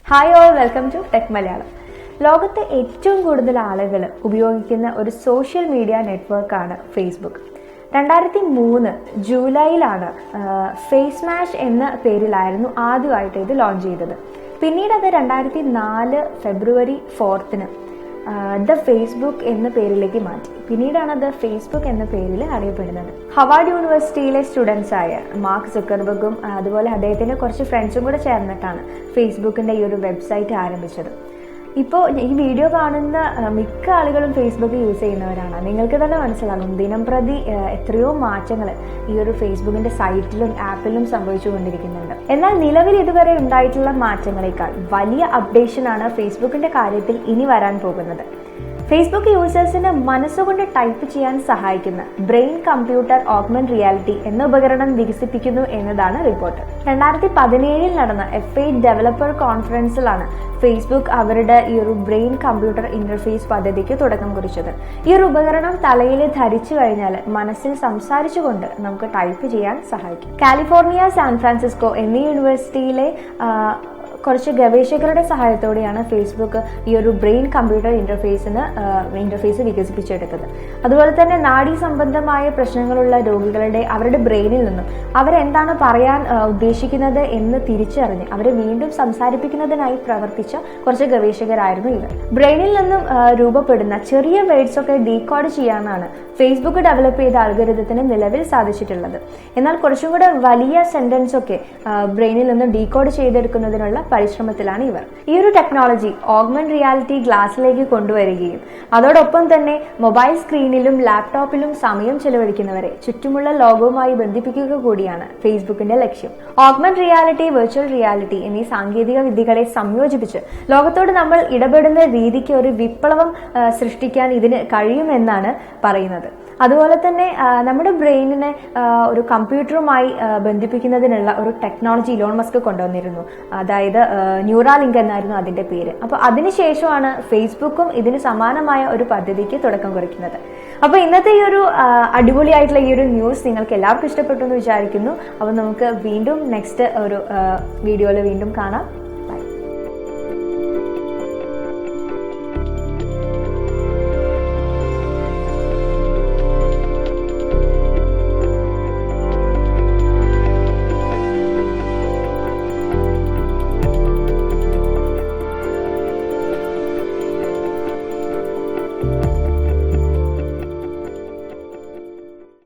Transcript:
Hi all, welcome to tech Malayalam. ലോകത്തെ ഏറ്റവും കൂടുതൽ ആളുകൾ ഉപയോഗിക്കുന്ന ഒരു സോഷ്യൽ മീഡിയ നെറ്റ്വർക്കാണ് ഫേസ്ബുക്ക്. 2003 ജൂലൈയിലാണ് ഫേസ് മാഷ് എന്ന പേരിലായിരുന്നു ആദ്യമായിട്ട് ഇത് ലോഞ്ച് ചെയ്തത്. പിന്നീട് അത് 2004 ഫെബ്രുവരി 4 ദ ഫേസ്ബുക്ക് എന്ന പേരിലേക്ക് മാറ്റി. പിന്നീടാണ് അത് ഫേസ്ബുക്ക് എന്ന പേരിൽ അറിയപ്പെടുന്നത്. ഹവാർഡ് യൂണിവേഴ്സിറ്റിയിലെ സ്റ്റുഡൻസ് ആയ മാർക്ക് സുക്കർബർഗും അതുപോലെ അദ്ദേഹത്തിന്റെ കുറച്ച് ഫ്രണ്ട്സും കൂടെ ചേർന്നിട്ടാണ് ഫേസ്ബുക്കിന്റെ ഈ ഒരു വെബ്സൈറ്റ് ആരംഭിച്ചത്. ഇപ്പോൾ ഈ വീഡിയോ കാണുന്ന മിക്ക ആളുകളും ഫേസ്ബുക്ക് യൂസ് ചെയ്യുന്നവരാണ്. നിങ്ങൾക്ക് തന്നെ മനസ്സിലാകും ദിനം പ്രതി എത്രയോ മാറ്റങ്ങൾ ഈ ഒരു ഫേസ്ബുക്കിന്റെ സൈറ്റിലും ആപ്പിലും സംഭവിച്ചുകൊണ്ടിരിക്കുന്നുണ്ട്. എന്നാൽ നിലവിൽ ഇതുവരെ ഉണ്ടായിട്ടുള്ള മാറ്റങ്ങളെക്കാൾ വലിയ അപ്ഡേഷനാണ് ഫേസ്ബുക്കിന്റെ കാര്യത്തിൽ ഇനി വരാൻ പോകുന്നത്. ഫേസ്ബുക്ക് യൂസേഴ്സിന് മനസ്സുകൊണ്ട് ടൈപ്പ് ചെയ്യാൻ സഹായിക്കുന്ന ബ്രെയിൻ കമ്പ്യൂട്ടർ ഓഗ്മെന്റ് റിയാലിറ്റി എന്ന ഉപകരണം വികസിപ്പിക്കുന്നു എന്നതാണ് റിപ്പോർട്ട്. 2017 നടന്ന F8 ഡെവലപ്പർ കോൺഫറൻസിലാണ് ഫേസ്ബുക്ക് അവരുടെ ഈ ഒരു ബ്രെയിൻ കമ്പ്യൂട്ടർ ഇന്റർഫേസ് പദ്ധതിക്ക് തുടക്കം കുറിച്ചത്. ഈ ഒരു ഉപകരണം തലയിൽ ധരിച്ചു കഴിഞ്ഞാൽ മനസ്സിൽ സംസാരിച്ചുകൊണ്ട് നമുക്ക് ടൈപ്പ് ചെയ്യാൻ സഹായിക്കും. കാലിഫോർണിയ, സാൻ ഫ്രാൻസിസ്കോ എന്നീ യൂണിവേഴ്സിറ്റിയിലെ കുറച്ച് ഗവേഷകരുടെ സഹായത്തോടെയാണ് ഫേസ്ബുക്ക് ഈ ഒരു ബ്രെയിൻ കമ്പ്യൂട്ടർ ഇന്റർഫേസ് വികസിപ്പിച്ചെടുത്തത്. അതുപോലെ തന്നെ നാഡീ സംബന്ധമായ പ്രശ്നങ്ങളുള്ള രോഗികളുടെ അവരുടെ ബ്രെയിനിൽ നിന്നും അവരെന്താണ് പറയാൻ ഉദ്ദേശിക്കുന്നത് എന്ന് തിരിച്ചറിഞ്ഞ് അവരെ വീണ്ടും സംസാരിപ്പിക്കുന്നതിനായി പ്രവർത്തിച്ച കുറച്ച് ഗവേഷകരായിരുന്നു ഇവർ. ബ്രെയിനിൽ നിന്നും രൂപപ്പെടുന്ന ചെറിയ വേർഡ്സ് ഒക്കെ ഡീകോഡ് ചെയ്യാനാണ് ഫേസ്ബുക്ക് ഡെവലപ്പ് ചെയ്ത അൽഗോരിതത്തിന് നിലവിൽ സാധിച്ചിട്ടുള്ളത്. എന്നാൽ കുറച്ചും കൂടെ വലിയ സെന്റൻസ് ഒക്കെ ബ്രെയിനിൽ നിന്ന് ഡീകോഡ് ചെയ്തെടുക്കുന്നതിനുള്ള പരിശ്രമത്തിലാണ് ഇവർ. ഈ ഒരു ടെക്നോളജി ഓഗ്മെന്റ് റിയാലിറ്റി ഗ്ലാസിലേക്ക് കൊണ്ടുവരികയും അതോടൊപ്പം തന്നെ മൊബൈൽ സ്ക്രീനിലും ലാപ്ടോപ്പിലും സമയം ചെലവഴിക്കുന്നവരെ ചുറ്റുമുള്ള ലോകവുമായി ബന്ധിപ്പിക്കുക കൂടിയാണ് ഫേസ്ബുക്കിന്റെ ലക്ഷ്യം. ഓഗ്മെന്റ് റിയാലിറ്റി, വെർച്വൽ റിയാലിറ്റി എന്നീ സാങ്കേതിക വിദ്യകളെ സംയോജിപ്പിച്ച് ലോകത്തോട് നമ്മൾ ഇടപെടുന്ന രീതിക്ക് ഒരു വിപ്ലവം സൃഷ്ടിക്കാൻ ഇതിന് കഴിയുമെന്നാണ് പറയുന്നത്. അതുപോലെ തന്നെ നമ്മുടെ ബ്രെയിനിനെ ഒരു കമ്പ്യൂട്ടറുമായി ബന്ധിപ്പിക്കുന്നതിനുള്ള ഒരു ടെക്നോളജി ഇലോൺ മസ്ക് കൊണ്ടുവന്നിരുന്നു. അതായത് ന്യൂറാലിങ്ക് എന്നായിരുന്നു അതിന്റെ പേര്. അപ്പോൾ അതിനുശേഷമാണ് ഫേസ്ബുക്കും ഇതിന് സമാനമായ ഒരു പദ്ധതിക്ക് തുടക്കം കുറിക്കുന്നത്. അപ്പോൾ ഇന്നത്തെ ഈ ഒരു അടിപൊളിയായിട്ടുള്ള ഈ ഒരു ന്യൂസ് നിങ്ങൾക്ക് എല്ലാവർക്കും ഇഷ്ടപ്പെട്ടു എന്ന് വിചാരിക്കുന്നു. അപ്പോൾ നമുക്ക് വീണ്ടും നെക്സ്റ്റ് ഒരു വീഡിയോയിൽ വീണ്ടും കാണാം.